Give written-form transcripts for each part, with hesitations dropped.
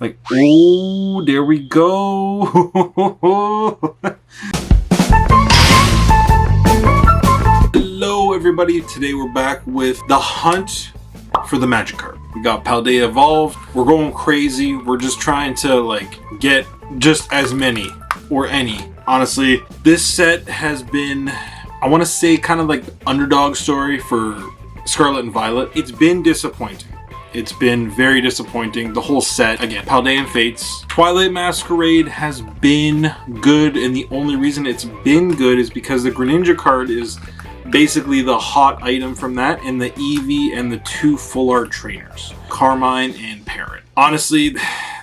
Like, oh, there we go. Hello, everybody. Today we're back with the hunt for the Magikarp. We got PALDEA Evolved. We're going crazy. We're just trying to like get just as many or any. Honestly, this set has been, I want to say, kind of like the underdog story for Scarlet and Violet. It's been disappointing. It's been very disappointing. The whole set, again, Paldea and Fates. Twilight Masquerade has been good, and the only reason it's been good is because the Greninja card is basically the hot item from that, and the Eevee and the two full art trainers, Carmine and Parrot. Honestly,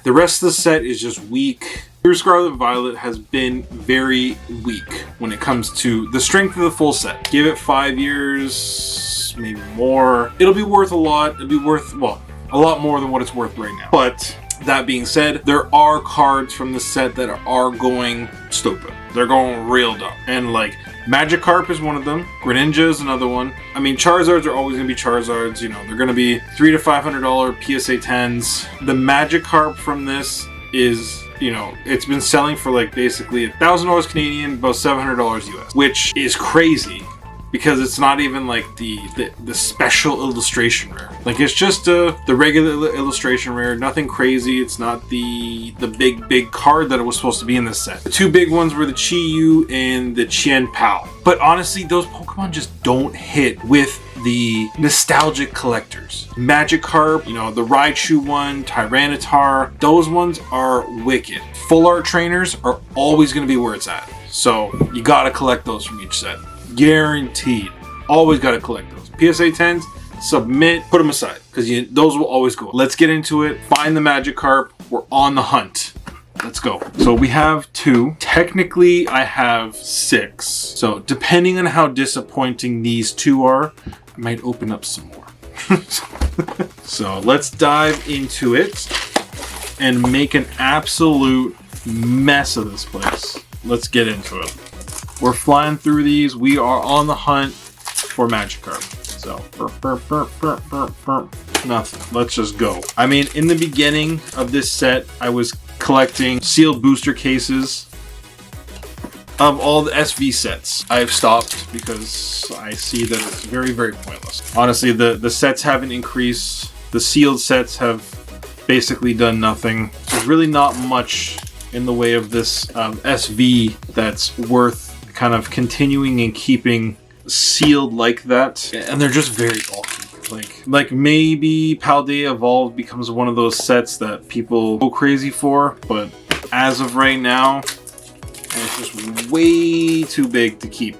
the rest of the set is just weak. Your Scarlet Violet has been very weak when it comes to the strength of the full set. Give it 5 years, maybe more. It'll be worth a lot. It'll be worth, well, a lot more than what it's worth right now. But that being said, there are cards from the set that are going stupid. They're going real dumb. And like, Magikarp is one of them. Greninja is another one. I mean, Charizards are always going to be Charizards. You know, they're going to be $300 to $500 PSA 10s. The Magikarp from this is, you know, it's been selling for like basically $1,000 Canadian, about $700 US, which is crazy because it's not even like the special illustration rare. Like, it's just the regular illustration rare, nothing crazy. It's not the big card that it was supposed to be in this set. The two big ones were the Chi-Yu and the Chien-Pao. But honestly, those Pokemon just don't hit with the nostalgic collectors. Magikarp, you know, the Raichu one, Tyranitar, those ones are wicked. Full art trainers are always going to be where it's at. So you got to collect those from each set. Guaranteed. Always got to collect those. PSA 10s, submit, put them aside, because those will always go. Let's get into it. Find the Magikarp. We're on the hunt. Let's go. So we have 2. Technically, I have 6. So depending on how disappointing these 2 are, I might open up some more. So let's dive into it and make an absolute mess of this place. Let's get into it. We're flying through these. We are on the hunt for Magikarp. So, nothing. Let's just go. I mean, in the beginning of this set, I was collecting sealed booster cases of all the SV sets. I've stopped because I see that it's very, very pointless. Honestly, the sets haven't increased. The sealed sets have basically done nothing. There's really not much in the way of this SV that's worth kind of continuing and keeping sealed like that. And they're just very bulky. Like maybe Paldea Evolved becomes one of those sets that people go crazy for, but as of right now, it's just way too big to keep.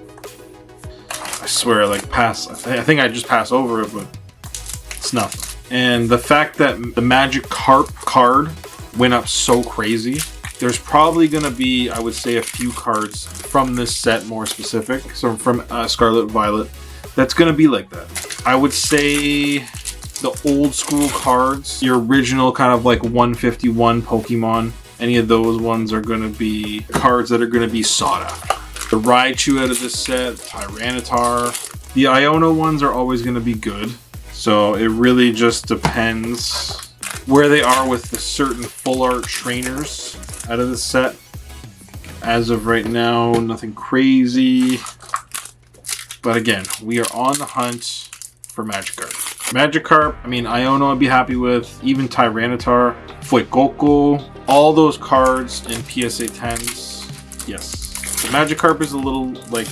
I swear, like I think I just pass over it, but it's nothing. And the fact that the Magikarp card went up so crazy, there's probably going to be, I would say, a few cards from this set more specific, so from Scarlet Violet, that's going to be like that. I would say the old school cards, the original kind of like 151 Pokemon, any of those ones are going to be cards that are going to be sought after. The Raichu out of this set, Tyranitar, the Iono ones are always going to be good, so it really just depends where they are with the certain full art trainers out of this set. As of right now, nothing crazy. But again, we are on the hunt for Magikarp. Magikarp, I mean, Iono I'd be happy with. Even Tyranitar, Fuecoco, all those cards in PSA 10s. Yes. The Magikarp is a little, like,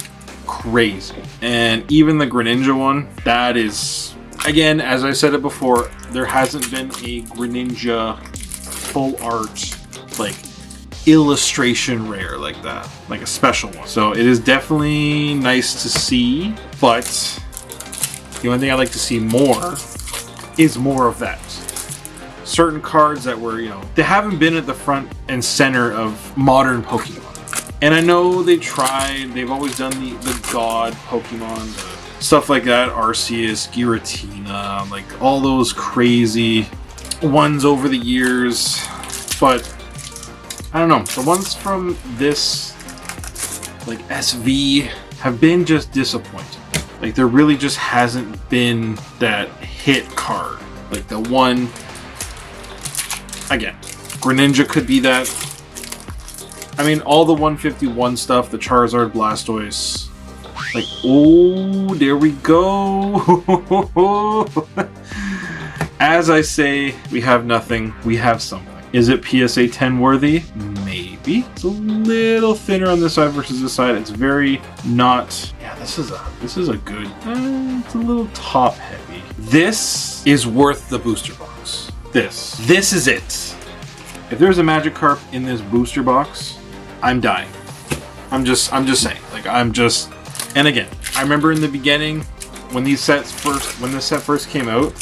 crazy. And even the Greninja one, that is, again, as I said it before, there hasn't been a Greninja full art, like, illustration rare like that, like a special one. So it is definitely nice to see, but the only thing I'd like to see more is more of that. Certain cards that were, you know, they haven't been at the front and center of modern Pokemon. And I know they tried, they've always done the God Pokemon, stuff like that, Arceus, Giratina, like all those crazy ones over the years, but I don't know, the ones from this, like SV, have been just disappointing. Like, there really just hasn't been that hit card. Like the one, again, Greninja could be that. I mean, all the 151 stuff, the Charizard, Blastoise. Like, oh, there we go. As I say, we have nothing. We have something. Is it PSA 10 worthy? Maybe. It's a little thinner on this side versus this side. It's very not. Yeah, this is a good. It's a little top heavy. This is worth the booster box. This is it. If there's a Magikarp in this booster box, I'm dying. I'm just saying. Like, and again, I remember in the beginning when this set first came out,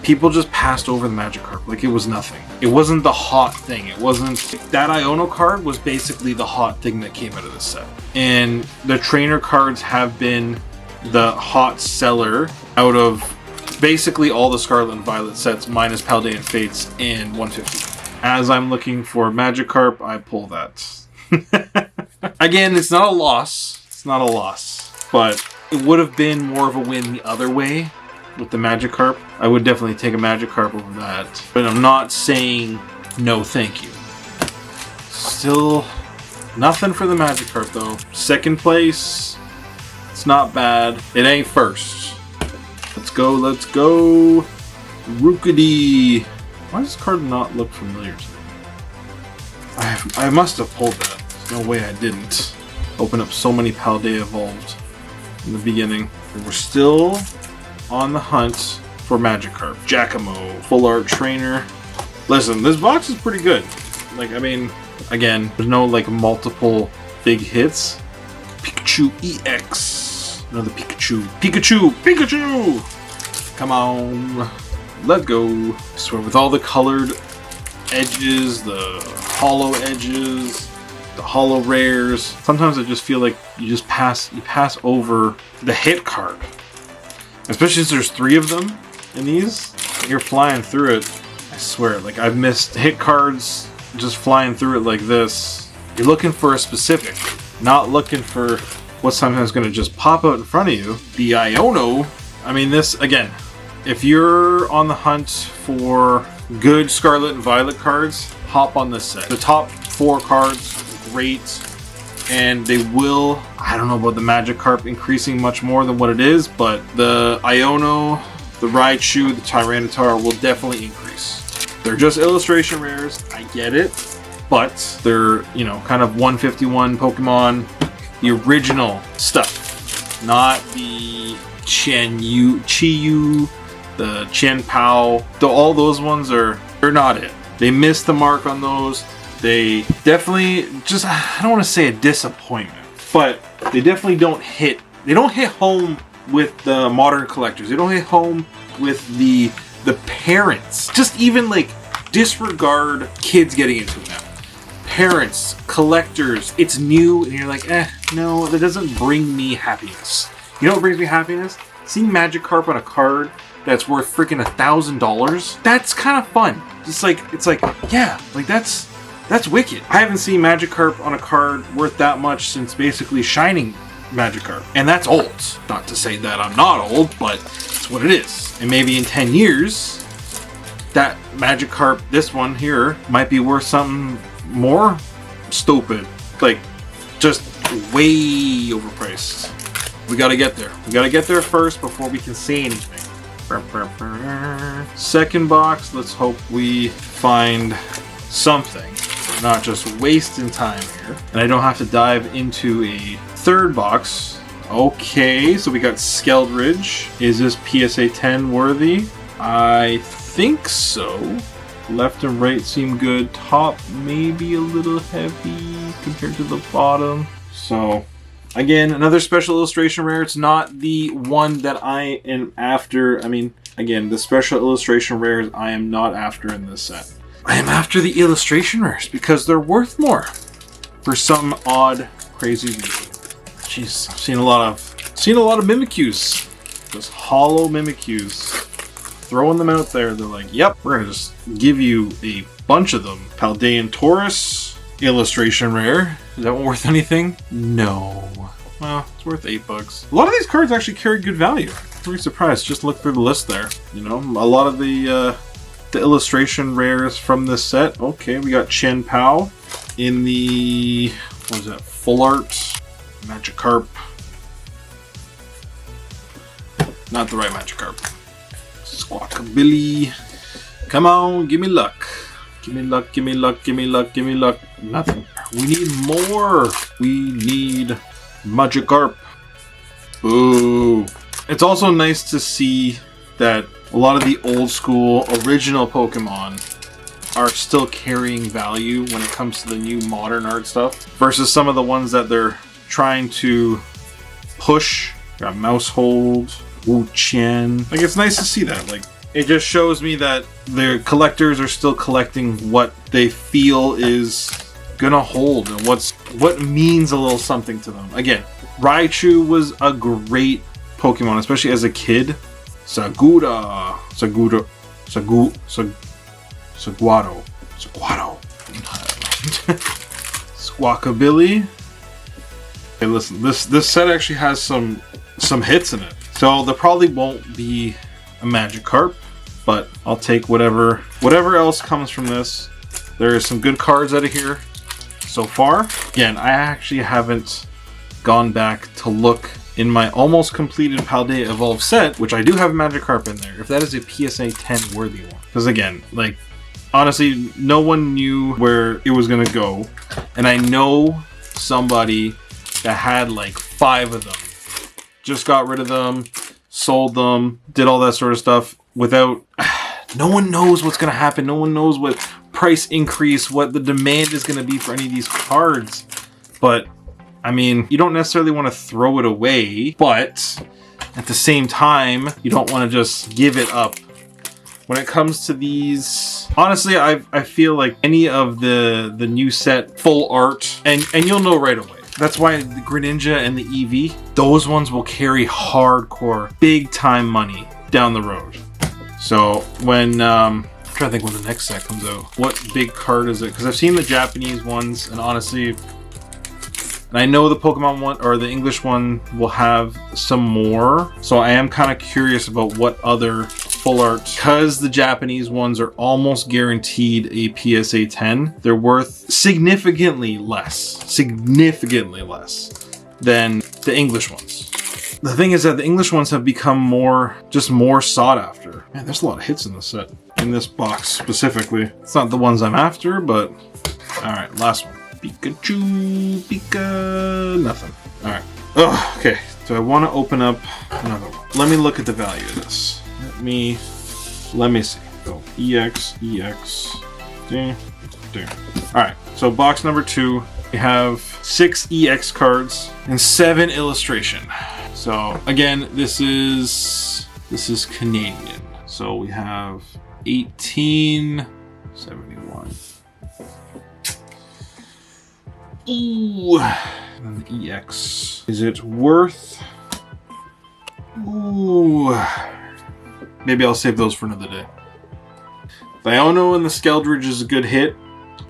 people just passed over the Magikarp like it was nothing. It wasn't the hot thing. It wasn't. That Iono card was basically the hot thing that came out of this set. And the trainer cards have been the hot seller out of basically all the Scarlet and Violet sets minus Paldea and Fates and 150. As I'm looking for Magikarp, I pull that. Again, it's not a loss. It's not a loss. But it would have been more of a win the other way. With the Magikarp, I would definitely take a Magikarp over that. But I'm not saying no thank you. Still nothing for the Magikarp though. Second place, it's not bad. It ain't first. Let's go, let's go. Rookity. Why does this card not look familiar to me? I must have pulled that. There's no way I didn't. Open up so many Paldea Evolved in the beginning. We're still on the hunt for Magikarp. Giacomo, full art trainer. Listen, this box is pretty good. Like, I mean, again, there's no like multiple big hits. Pikachu EX. Another Pikachu. Pikachu! Come on. Let's go. I swear, with all the colored edges, the hollow edges, the hollow rares, sometimes I just feel like you pass over the hit card. Especially since there's 3 of them in these. You're flying through it. I swear, like I've missed hit cards just flying through it like this. You're looking for a specific, not looking for what's sometimes going to just pop out in front of you. The Iono, I mean this, again, if you're on the hunt for good Scarlet and Violet cards, hop on this set. The top 4 cards, great. And they will, I don't know about the Magikarp increasing much more than what it is, but the Iono, the Raichu, the Tyranitar will definitely increase. They're just illustration rares, I get it, but they're, you know, kind of 151 Pokemon, the original stuff, not the Chiyu, the Chien-Pao. All those ones they're not it. They missed the mark on those. They definitely just, I don't want to say a disappointment, but they definitely don't hit home with the modern collectors. They don't hit home with the parents. Just even like disregard kids getting into it now. Parents, collectors, it's new, and you're like, no, that doesn't bring me happiness. You know what brings me happiness? Seeing Magikarp on a card that's worth freaking $1,000. That's kind of fun. It's like, yeah, like that's wicked. I haven't seen Magikarp on a card worth that much since basically Shining Magikarp. And that's old. Not to say that I'm not old, but it's what it is. And maybe in 10 years, that Magikarp, this one here, might be worth something more stupid. Like, just way overpriced. We gotta get there. We gotta get there first before we can say anything. Second box, let's hope we find something. Not just wasting time here. And I don't have to dive into a third box. Okay, so we got Skeldridge. Is this PSA 10 worthy? I think so. Left and right seem good. Top maybe a little heavy compared to the bottom. So, again, another special illustration rare. It's not the one that I am after. I mean, again, the special illustration rares I am not after in this set. I am after the illustration rares because they're worth more for some odd, crazy reason. Jeez, I've seen a lot of Mimikyus. Just hollow Mimikyus. Throwing them out there, they're like, yep, we're gonna just give you a bunch of them. Paldean Taurus, illustration rare. Is that one worth anything? No. Well, it's worth $8. A lot of these cards actually carry good value. I'm pretty surprised. Just look through the list there. You know, a lot of the the illustration rares from this set. Okay, we got Chen Pao in the, what is that, full art Magikarp. Not the right Magikarp. Squawkabilly. Come on, give me luck. Give me luck, give me luck, give me luck, give me luck. Nothing. We need more. We need Magikarp. Ooh. It's also nice to see that a lot of the old school original Pokemon are still carrying value when it comes to the new modern art stuff versus some of the ones that they're trying to push. Got Mousehold, Wu Qian. Like, it's nice to see that. Like, it just shows me that the collectors are still collecting what they feel is gonna hold and what means a little something to them. Again, Raichu was a great Pokemon, especially as a kid. Saguaro. Squawkabilly. Hey, listen, this set actually has some hits in it. So there probably won't be a Magikarp, but I'll take whatever else comes from this. There are some good cards out of here so far. Again, I actually haven't gone back to look in my almost completed Paldea Evolved set, which I do have Magikarp in there, if that is a PSA 10 worthy one. Because again, like, honestly, no one knew where it was gonna go. And I know somebody that had like 5 of them. Just got rid of them, sold them, did all that sort of stuff without... No one knows what's gonna happen. No one knows what price increase, what the demand is gonna be for any of these cards. But I mean, you don't necessarily want to throw it away, but at the same time, you don't want to just give it up. When it comes to these, honestly, I feel like any of the new set full art, and you'll know right away. That's why the Greninja and the Eevee, those ones will carry hardcore, big time money down the road. So when, I'm trying to think when the next set comes out. What big card is it? Because I've seen the Japanese ones, and honestly, and I know the Pokemon one or the English one will have some more. So I am kind of curious about what other full art, because the Japanese ones are almost guaranteed a PSA 10. They're worth significantly less than the English ones. The thing is that the English ones have become more sought after. Man, there's a lot of hits in this set, in this box specifically. It's not the ones I'm after, but all right, last one. Pikachu, Pika, nothing. All right. Oh, okay. Do I want to open up another one? Let me look at the value of this. Let me see. Go EX. Ding. All right. So box number 2, we have 6 EX cards and 7 illustration. So again, this is Canadian. So we have 1871. Ooh, and the EX. Is it worth? Ooh. Maybe I'll save those for another day. Thiono and the Skeldridge is a good hit,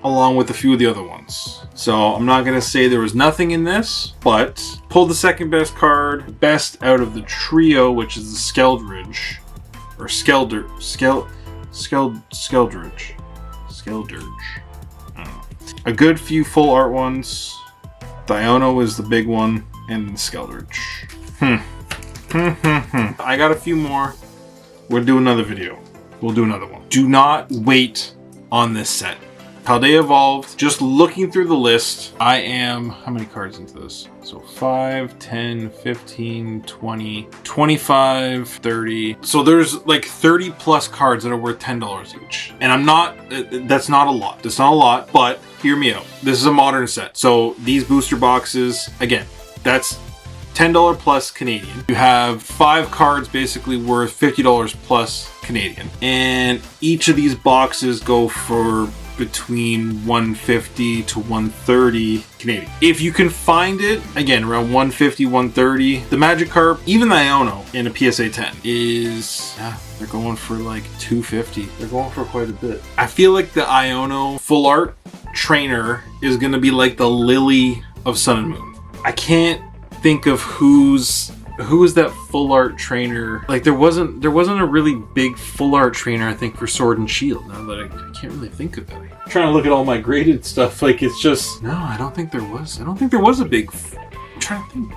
along with a few of the other ones. So I'm not gonna say there was nothing in this, but pulled the second best card, best out of the trio, which is the Skeldridge. Or Skeldridge. A good few full art ones. Thiono is the big one, and the Skeldridge. I got a few more. We'll do another video. We'll do another one. Do not wait on this set. Paldea Evolved, just looking through the list, I am, how many cards into this? So 5, 10, 15, 20, 25, 30. So there's like 30 plus cards that are worth $10 each. And I'm not, that's not a lot. That's not a lot, but hear me out. This is a modern set. So these booster boxes, again, that's $10 plus Canadian. You have 5 cards basically worth $50 plus Canadian. And each of these boxes go for between $150 to $130 Canadian. If you can find it, again, around $150, $130. The Magikarp, even the Iono in a PSA 10 is, they're going for like $250. They're going for quite a bit. I feel like the Iono full art trainer is gonna be like the Lily of Sun and Moon. I can't think of who's who was that full art trainer? Like there wasn't a really big full art trainer, I think, for Sword and Shield. Now that I can't really think of it. I'm trying to look at all my graded stuff. Like it's just, no, I don't think there was. I don't think there was a big, I'm trying to think.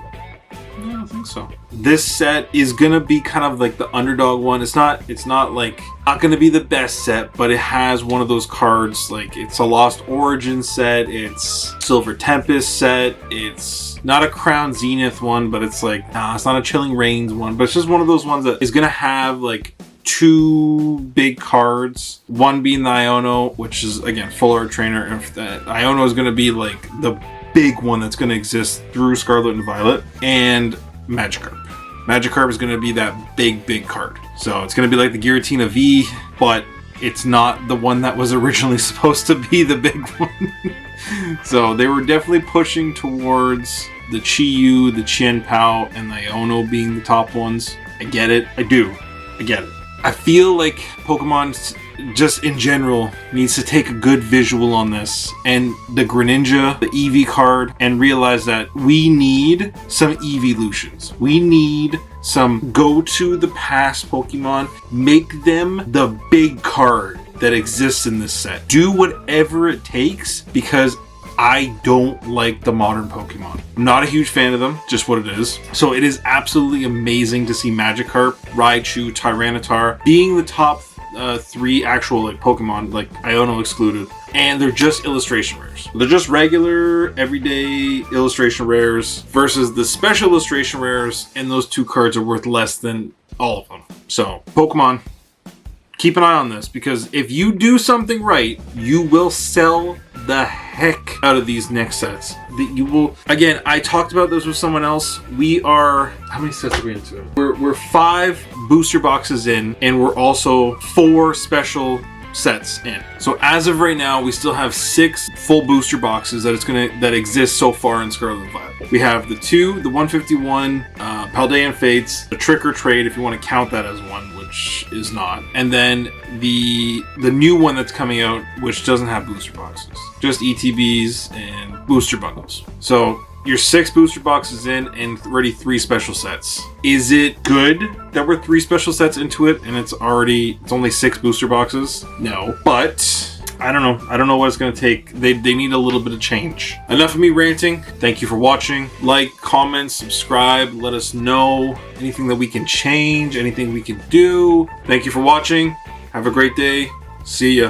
No, I don't think so. This set is gonna be kind of like the underdog one. It's not like not gonna be the best set, but it has one of those cards. Like it's a Lost Origin set, it's Silver Tempest set, it's not a Crown Zenith one, but it's like, nah, it's not a Chilling Reigns one, but it's just one of those ones that is gonna have like 2 big cards, one being the Iono, which is again full art trainer, and that Iono is gonna be like the big one that's going to exist through Scarlet and Violet, and Magikarp. Magikarp is going to be that big card. So it's going to be like the Giratina V, but it's not the one that was originally supposed to be the big one. So they were definitely pushing towards the Chi-Yu, the Chien-Pao, and the Iono being the top ones. I get it. I do. I get it. I feel like Pokemon just in general needs to take a good visual on this and the Greninja, the Eevee card, and realize that we need some evolutions. We need some go to the past Pokemon, make them the big card that exists in this set. Do whatever it takes, because I don't like the modern Pokemon. I'm not a huge fan of them, just what it is. So it is absolutely amazing to see Magikarp, Raichu, Tyranitar being the top 3 actual like Pokemon, like Iono excluded, and they're just illustration rares. They're just regular, everyday illustration rares versus the special illustration rares, and those 2 cards are worth less than all of them. So Pokemon, keep an eye on this, because if you do something right, you will sell the heck out of these next sets. That you will, again, I talked about this with someone else. We are, how many sets are we into? We're 5 booster boxes in, and we're also 4 special sets in. So as of right now, we still have 6 full booster boxes that exist so far in Scarlet and Violet. We have the 2, the 151, Paldean Fates, the Trick or Trade, if you want to count that as one, which is not, and then the new one that's coming out, which doesn't have booster boxes, just ETBs and booster bundles. So you're 6 booster boxes in and already 3 special sets. Is it good that we're 3 special sets into it and it's only 6 booster boxes? No, but I don't know. I don't know what it's going to take. They need a little bit of change. Enough of me ranting. Thank you for watching. Like, comment, subscribe. Let us know anything that we can change, anything we can do. Thank you for watching. Have a great day. See ya.